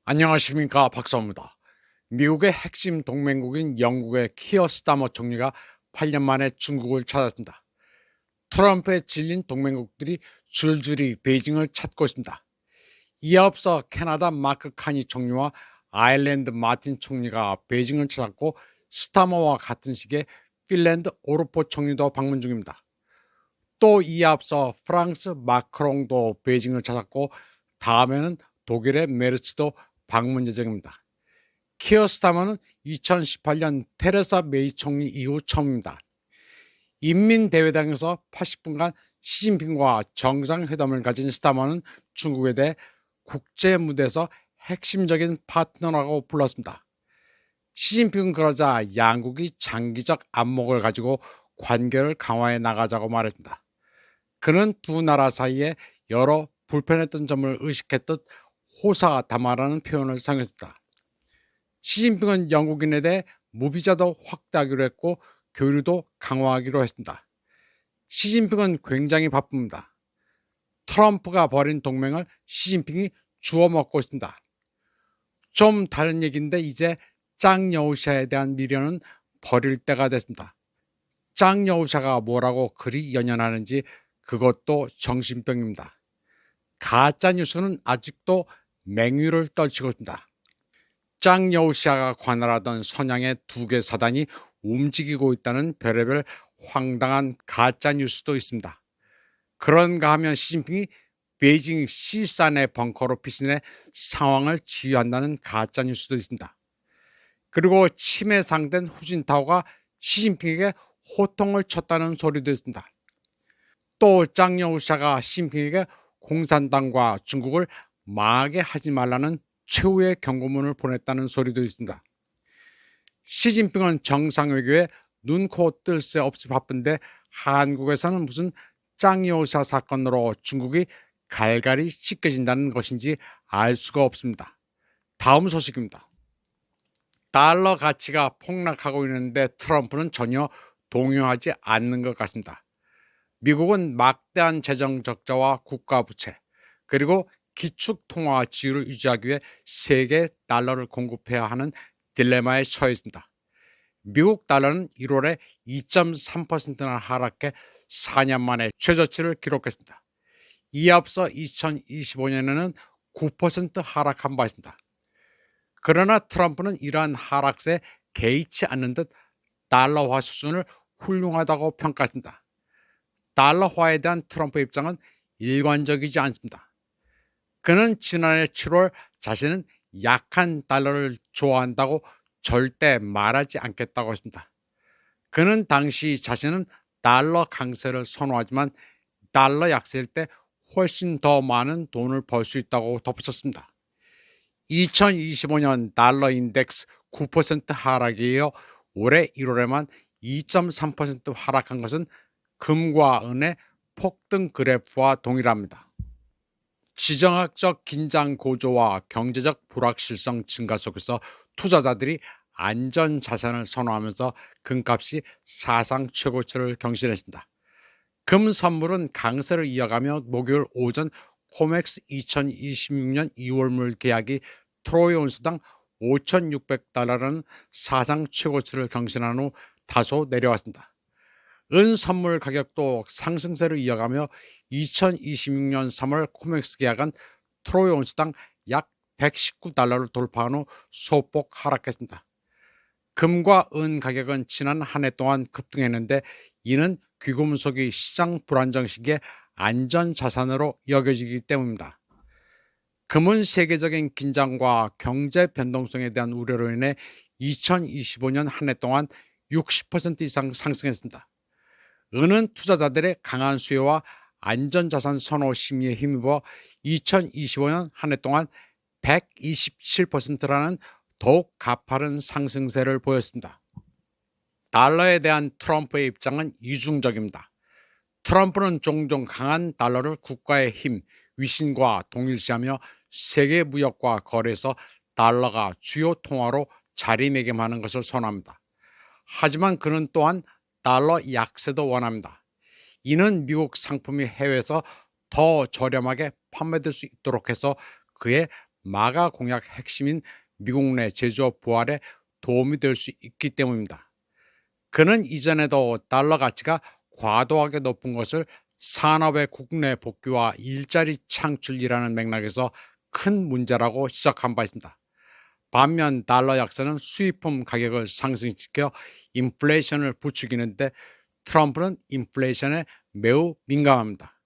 안녕하십니까, 박사입니다. 미국의 핵심 동맹국인 영국의 키어 스타머 총리가 8년 만에 중국을 찾았습니다. 트럼프에 질린 동맹국들이 줄줄이 베이징을 찾고 있습니다. 이에 앞서 캐나다 마크 카니 총리와 아일랜드 마틴 총리가 베이징을 찾았고, 스타머와 같은 시기에 핀란드 오르포 총리도 방문 중입니다. 또 이에 앞서 프랑스 마크롱도 베이징을 찾았고, 다음에는 독일의 메르츠도 방문 예정입니다. 키어 스타머는 2018년 테레사 메이 총리 이후 처음입니다. 인민대회당에서 80분간 시진핑과 정상회담을 가진 스타머는 중국에 대해 국제 무대에서 핵심적인 파트너라고 불렀습니다. 시진핑은 그러자 양국이 장기적 안목을 가지고 관계를 강화해 나가자고 말했습니다. 그는 두 나라 사이에 여러 불편했던 점을 의식했듯 호사다마라는 표현을 사용했습니다. 시진핑은 영국인에 대해 무비자도 확대하기로 했고, 교류도 강화하기로 했습니다. 시진핑은 굉장히 바쁩니다. 트럼프가 벌인 동맹을 시진핑이 주워 먹고 있습니다. 좀 다른 얘기인데, 이제 짱 여우샤에 대한 미련은 버릴 때가 됐습니다. 짱 여우샤가 뭐라고 그리 연연하는지 그것도 정신병입니다. 가짜 뉴스는 아직도 맹위를 떨치고 있습니다. 짱 여우샤가 관할하던 선양의 두 개 사단이 움직이고 있다는 별의별 황당한 가짜 뉴스도 있습니다. 그런가 하면 시진핑이 베이징 시산의 벙커로 피신해 상황을 지휘한다는 가짜 뉴스도 있습니다. 그리고 치매 상된 후진타오가 시진핑에게 호통을 쳤다는 소리도 있습니다. 또 짱 여우샤가 시진핑에게 공산당과 중국을 망하게 하지 말라는 최후의 경고문을 보냈다는 소리도 있습니다. 시진핑은 정상외교에 눈코 뜰 새 없이 바쁜데, 한국에서는 무슨 짱 여우샤 사건으로 중국이 갈갈이 찢겨진다는 것인지 알 수가 없습니다. 다음 소식입니다. 달러 가치가 폭락하고 있는데 트럼프는 전혀 동요하지 않는 것 같습니다. 미국은 막대한 재정 적자와 국가 부채, 그리고 기축 통화 지율을 유지하기 위해 세계 달러를 공급해야 하는 딜레마에 처해 있습니다. 미국 달러는 1월에 2.3%나 하락해 4년 만에 최저치를 기록했습니다. 이에 앞서 2025년에는 9% 하락한 바 있습니다. 그러나 트럼프는 이러한 하락세에 개의치 않는 듯 달러화 수준을 훌륭하다고 평가했습니다. 달러화에 대한 트럼프 입장은 일관적이지 않습니다. 그는 지난해 7월 자신은 약한 달러를 좋아한다고 절대 말하지 않겠다고 했습니다. 그는 당시 자신은 달러 강세를 선호하지만 달러 약세일 때 훨씬 더 많은 돈을 벌 수 있다고 덧붙였습니다. 2025년 달러 인덱스 9% 하락에 이어 올해 1월에만 2.3% 하락한 것은 금과 은의 폭등 그래프와 동일합니다. 지정학적 긴장 고조와 경제적 불확실성 증가 속에서 투자자들이 안전 자산을 선호하면서 금값이 사상 최고치를 경신했습니다. 금 선물은 강세를 이어가며 목요일 오전 코맥스 2026년 2월물 계약이 트로이 온스당 5,600달러라는 사상 최고치를 경신한 후 다소 내려왔습니다. 은 선물 가격도 상승세를 이어가며 2026년 3월 코맥스 계약은 트로이 온스당 약 119달러를 돌파한 후 소폭 하락했습니다. 금과 은 가격은 지난 한 해 동안 급등했는데, 이는 귀금속이 시장 불안정 시기에 안전자산으로 여겨지기 때문입니다. 금은 세계적인 긴장과 경제 변동성에 대한 우려로 인해 2025년 한 해 동안 60% 이상 상승했습니다. 은은 투자자들의 강한 수요와 안전자산 선호 심리에 힘입어 2025년 한 해 동안 127%라는 더욱 가파른 상승세를 보였습니다. 달러에 대한 트럼프의 입장은 이중적입니다. 트럼프는 종종 강한 달러를 국가의 힘, 위신과 동일시하며 세계 무역과 거래에서 달러가 주요 통화로 자리매김하는 것을 선호합니다. 하지만 그는 또한 달러 약세도 원합니다. 이는 미국 상품이 해외에서 더 저렴하게 판매될 수 있도록 해서 그의 마가 공약 핵심인 미국 내 제조업 부활에 도움이 될 수 있기 때문입니다. 그는 이전에도 달러 가치가 과도하게 높은 것을 산업의 국내 복귀와 일자리 창출이라는 맥락에서 큰 문제라고 지적한 바 있습니다. 반면 달러 약세는 수입품 가격을 상승시켜 인플레이션을 부추기는데 트럼프는 인플레이션에 매우 민감합니다.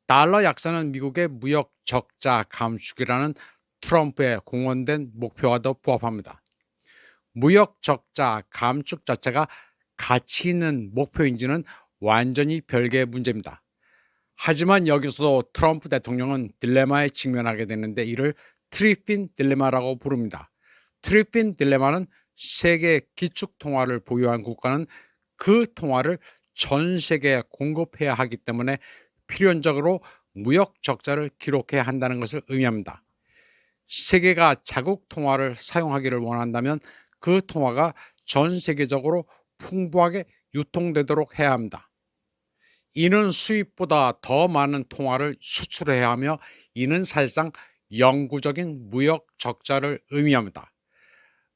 달러 약세는 미국의 무역 적자 감축이라는 트럼프의 공언된 목표와도 부합합니다. 무역 적자 감축 자체가 가치 있는 목표인지는 완전히 별개의 문제입니다. 하지만 여기서도 트럼프 대통령은 딜레마에 직면하게 되는데 이를 트리핀 딜레마라고 부릅니다. 트리핀 딜레마는 세계 기축 통화를 보유한 국가는 그 통화를 전 세계에 공급해야 하기 때문에 필연적으로 무역 적자를 기록해야 한다는 것을 의미합니다. 세계가 자국 통화를 사용하기를 원한다면 그 통화가 전 세계적으로 풍부하게 유통되도록 해야 합니다. 이는 수입보다 더 많은 통화를 수출해야 하며 이는 사실상 영구적인 무역 적자를 의미합니다.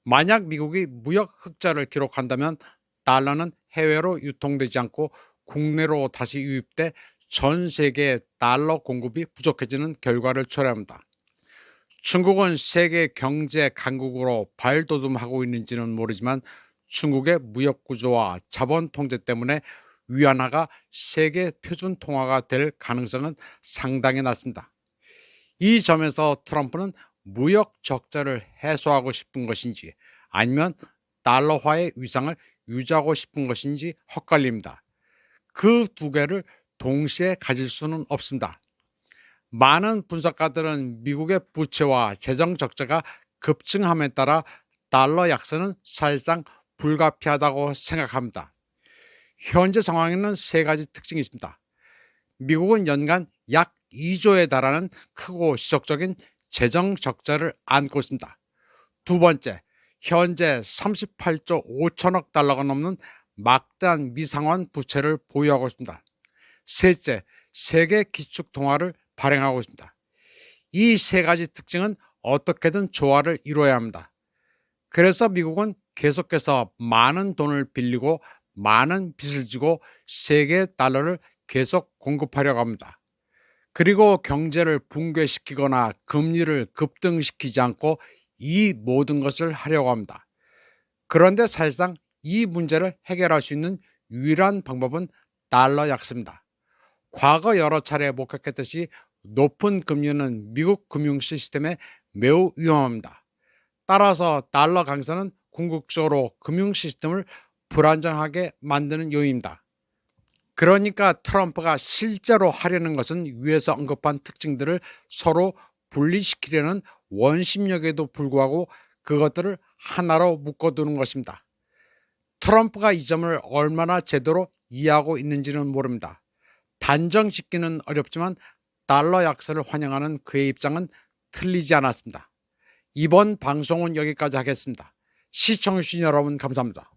만약 미국이 무역 흑자를 기록한다면 달러는 해외로 유통되지 않고 국내로 다시 유입돼 전 세계의 달러 공급이 부족해지는 결과를 초래합니다. 중국은 세계 경제 강국으로 발돋움하고 있는지는 모르지만 중국의 무역 구조와 자본 통제 때문에 위안화가 세계 표준 통화가 될 가능성은 상당히 낮습니다. 이 점에서 트럼프는 무역 적자를 해소하고 싶은 것인지 아니면 달러화의 위상을 유지하고 싶은 것인지 헛갈립니다. 그 두 개를 동시에 가질 수는 없습니다. 많은 분석가들은 미국의 부채와 재정 적자가 급증함에 따라 달러 약세는 사실상 불가피하다고 생각합니다. 현재 상황에는 세 가지 특징이 있습니다. 미국은 연간 약 2조에 달하는 크고 지속적인 재정 적자를 안고 있습니다. 두 번째, 현재 38조 5천억 달러가 넘는 막대한 미상환 부채를 보유하고 있습니다. 셋째, 세계 기축 통화를 발행하고 있습니다. 이 세 가지 특징은 어떻게든 조화를 이루어야 합니다. 그래서 미국은 계속해서 많은 돈을 빌리고 많은 빚을 지고 세계 달러를 계속 공급하려고 합니다. 그리고 경제를 붕괴시키거나 금리를 급등시키지 않고 이 모든 것을 하려고 합니다. 그런데 사실상 이 문제를 해결할 수 있는 유일한 방법은 달러 약세입니다. 과거 여러 차례 목격했듯이 높은 금리는 미국 금융 시스템에 매우 위험합니다. 따라서 달러 강세는 궁극적으로 금융 시스템을 불안정하게 만드는 요인입니다. 그러니까 트럼프가 실제로 하려는 것은 위에서 언급한 특징들을 서로 분리시키려는 원심력에도 불구하고 그것들을 하나로 묶어두는 것입니다. 트럼프가 이 점을 얼마나 제대로 이해하고 있는지는 모릅니다. 단정 짓기는 어렵지만 달러 약세를 환영하는 그의 입장은 틀리지 않았습니다. 이번 방송은 여기까지 하겠습니다. 시청해주신 여러분 감사합니다.